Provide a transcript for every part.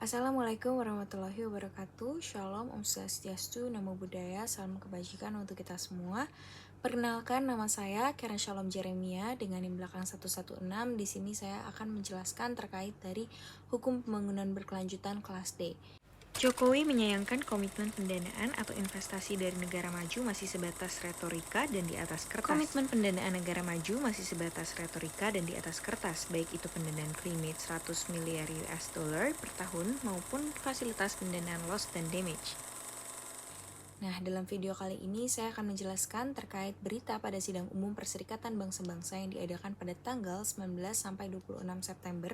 Assalamualaikum warahmatullahi wabarakatuh. Shalom, Om Swastiastu, Namo Buddhaya, salam kebajikan untuk kita semua. Perkenalkan, nama saya Karen Shalom Jeremia dengan NIM belakang 116. Di sini saya akan menjelaskan terkait dari hukum pembangunan berkelanjutan kelas D. Jokowi menyayangkan komitmen pendanaan atau investasi dari negara maju masih sebatas retorika dan di atas kertas. Komitmen pendanaan negara maju masih sebatas retorika dan di atas kertas, baik itu pendanaan climate 100 miliar US dollar per tahun maupun fasilitas pendanaan loss dan damage. Nah, dalam video kali ini saya akan menjelaskan terkait berita pada sidang umum Perserikatan Bangsa-Bangsa yang diadakan pada tanggal 19 sampai 26 September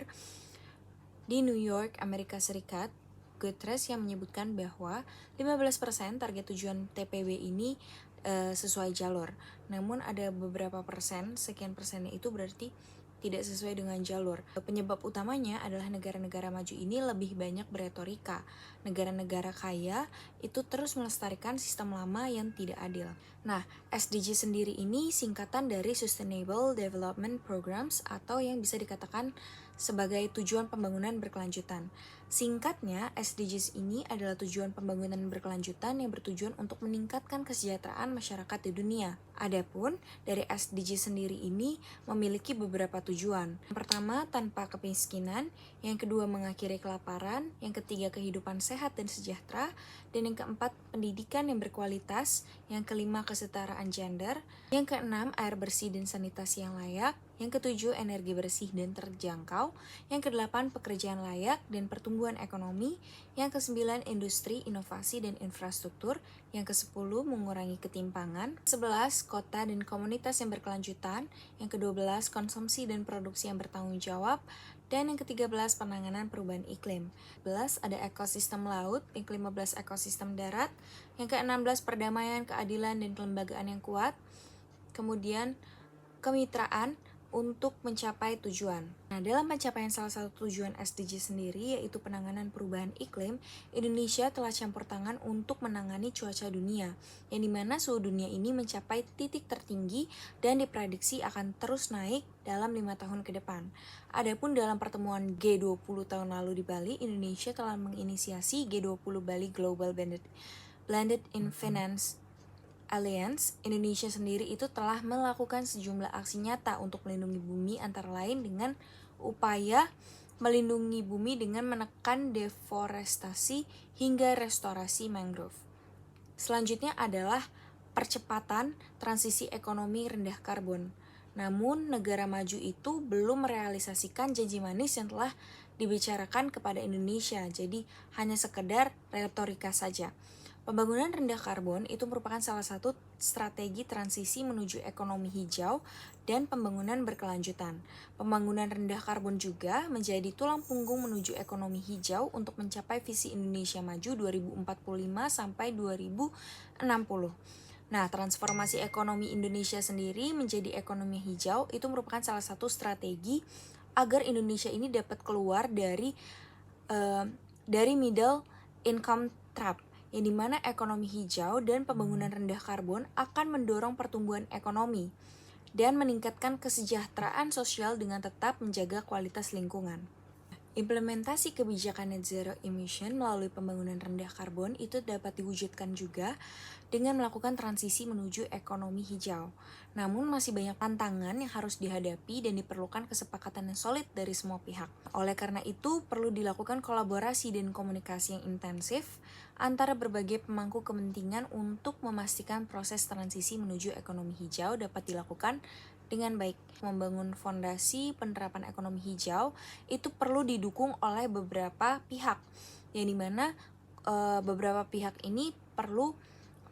di New York, Amerika Serikat. Guterres yang menyebutkan bahwa 15% target tujuan TPB ini sesuai jalur. Namun ada beberapa persen, sekian persennya itu berarti tidak sesuai dengan jalur. Penyebab utamanya adalah negara-negara maju ini lebih banyak beretorika. Negara-negara kaya itu terus melestarikan sistem lama yang tidak adil. Nah, SDG sendiri ini singkatan dari Sustainable Development Programs atau yang bisa dikatakan sebagai tujuan pembangunan berkelanjutan. Singkatnya, SDGs ini adalah tujuan pembangunan berkelanjutan yang bertujuan untuk meningkatkan kesejahteraan masyarakat di dunia. Adapun dari SDG sendiri ini memiliki beberapa tujuan. Yang pertama, tanpa kemiskinan, yang kedua mengakhiri kelaparan, yang ketiga kehidupan sehat dan sejahtera, dan yang keempat pendidikan yang berkualitas, yang kelima kesetaraan gender, yang keenam air bersih dan sanitasi yang layak, yang ketujuh energi bersih dan terjangkau, yang kedelapan pekerjaan layak dan pertumbuhan ekonomi, yang kesembilan industri, inovasi dan infrastruktur, yang kesepuluh mengurangi ketimpangan, 11 kota dan komunitas yang berkelanjutan, yang ke-12 konsumsi dan produksi yang bertanggung jawab, dan yang ke-13 penanganan perubahan iklim. 11 ada ekosistem laut, yang ke-15 ekosistem darat, yang ke-16 perdamaian, keadilan dan kelembagaan yang kuat, kemudian kemitraan untuk mencapai tujuan. Nah, dalam pencapaian salah satu tujuan SDG sendiri, yaitu penanganan perubahan iklim, Indonesia telah campur tangan untuk menangani cuaca dunia, yang dimana suhu dunia ini mencapai titik tertinggi dan diprediksi akan terus naik dalam 5 tahun ke depan. Adapun dalam pertemuan G20 tahun lalu di Bali, Indonesia telah menginisiasi G20 Bali Global Blended in Finance Alliance. Indonesia sendiri itu telah melakukan sejumlah aksi nyata untuk melindungi bumi, antara lain dengan upaya melindungi bumi dengan menekan deforestasi hingga restorasi mangrove. Selanjutnya adalah percepatan transisi ekonomi rendah karbon. Namun negara maju itu belum merealisasikan janji manis yang telah dibicarakan kepada Indonesia, jadi hanya sekedar retorika saja. Pembangunan rendah karbon itu merupakan salah satu strategi transisi menuju ekonomi hijau dan pembangunan berkelanjutan. Pembangunan rendah karbon juga menjadi tulang punggung menuju ekonomi hijau untuk mencapai visi Indonesia Maju 2045 sampai 2060. Nah, transformasi ekonomi Indonesia sendiri menjadi ekonomi hijau itu merupakan salah satu strategi agar Indonesia ini dapat keluar dari middle income trap, yang dimana ekonomi hijau dan pembangunan rendah karbon akan mendorong pertumbuhan ekonomi dan meningkatkan kesejahteraan sosial dengan tetap menjaga kualitas lingkungan. Implementasi kebijakan net zero emission melalui pembangunan rendah karbon itu dapat diwujudkan juga dengan melakukan transisi menuju ekonomi hijau. Namun masih banyak tantangan yang harus dihadapi dan diperlukan kesepakatan yang solid dari semua pihak. Oleh karena itu, perlu dilakukan kolaborasi dan komunikasi yang intensif antara berbagai pemangku kepentingan untuk memastikan proses transisi menuju ekonomi hijau dapat dilakukan dengan baik. Membangun fondasi penerapan ekonomi hijau itu perlu didukung oleh beberapa pihak, yang dimana beberapa pihak ini perlu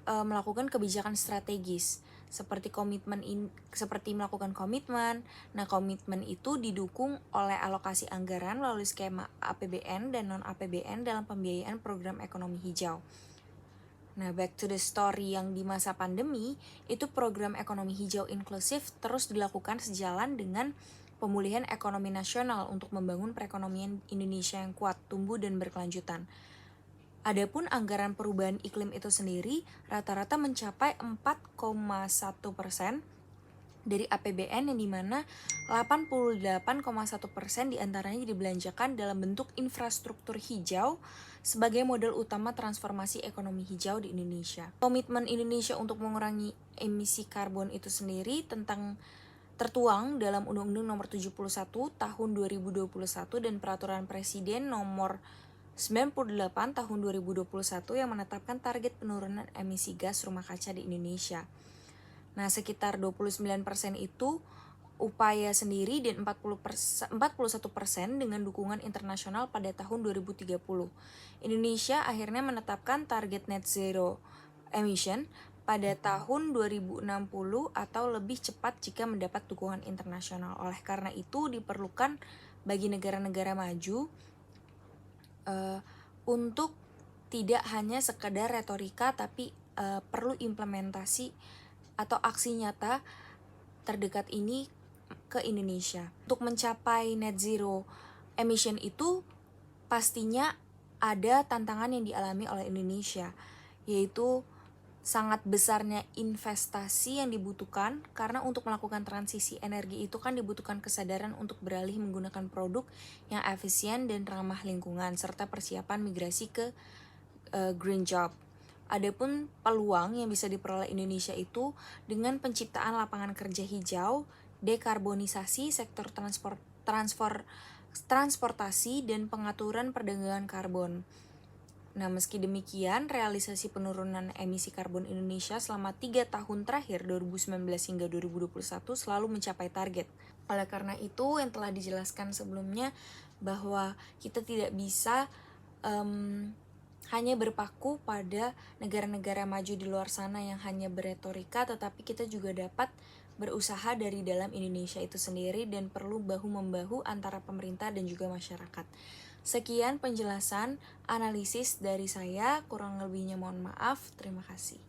melakukan kebijakan strategis seperti melakukan komitmen. Nah, komitmen itu didukung oleh alokasi anggaran melalui skema APBN dan non APBN dalam pembiayaan program ekonomi hijau. Nah, back to the story yang di masa pandemi, itu program ekonomi hijau inklusif terus dilakukan sejalan dengan pemulihan ekonomi nasional untuk membangun perekonomian Indonesia yang kuat, tumbuh, dan berkelanjutan. Adapun anggaran perubahan iklim itu sendiri rata-rata mencapai 4,1% dari APBN yang dimana 88,1% diantaranya dibelanjakan dalam bentuk infrastruktur hijau sebagai model utama transformasi ekonomi hijau di Indonesia. Komitmen Indonesia untuk mengurangi emisi karbon itu sendiri tertuang dalam Undang-Undang Nomor 71 Tahun 2021 dan Peraturan Presiden Nomor 98 Tahun 2021 yang menetapkan target penurunan emisi gas rumah kaca di Indonesia. Nah, sekitar 29% itu upaya sendiri dan 41% dengan dukungan internasional pada tahun 2030. Indonesia akhirnya menetapkan target net zero emission pada tahun 2060 atau lebih cepat jika mendapat dukungan internasional. Oleh karena itu diperlukan bagi negara-negara maju untuk tidak hanya sekedar retorika tapi perlu implementasi atau aksi nyata terdekat ini ke Indonesia. Untuk mencapai net zero emission itu pastinya ada tantangan yang dialami oleh Indonesia, yaitu sangat besarnya investasi yang dibutuhkan karena untuk melakukan transisi energi itu kan dibutuhkan kesadaran untuk beralih menggunakan produk yang efisien dan ramah lingkungan serta persiapan migrasi ke green job. Adapun peluang yang bisa diperoleh Indonesia itu dengan penciptaan lapangan kerja hijau, dekarbonisasi sektor transportasi dan pengaturan perdagangan karbon. Nah, meski demikian, realisasi penurunan emisi karbon Indonesia selama 3 tahun terakhir 2019 hingga 2021 selalu mencapai target. Oleh karena itu, yang telah dijelaskan sebelumnya bahwa kita tidak bisa hanya berpaku pada negara-negara maju di luar sana yang hanya beretorika, tetapi kita juga dapat berusaha dari dalam Indonesia itu sendiri dan perlu bahu-membahu antara pemerintah dan juga masyarakat. Sekian penjelasan analisis dari saya, kurang lebihnya mohon maaf, terima kasih.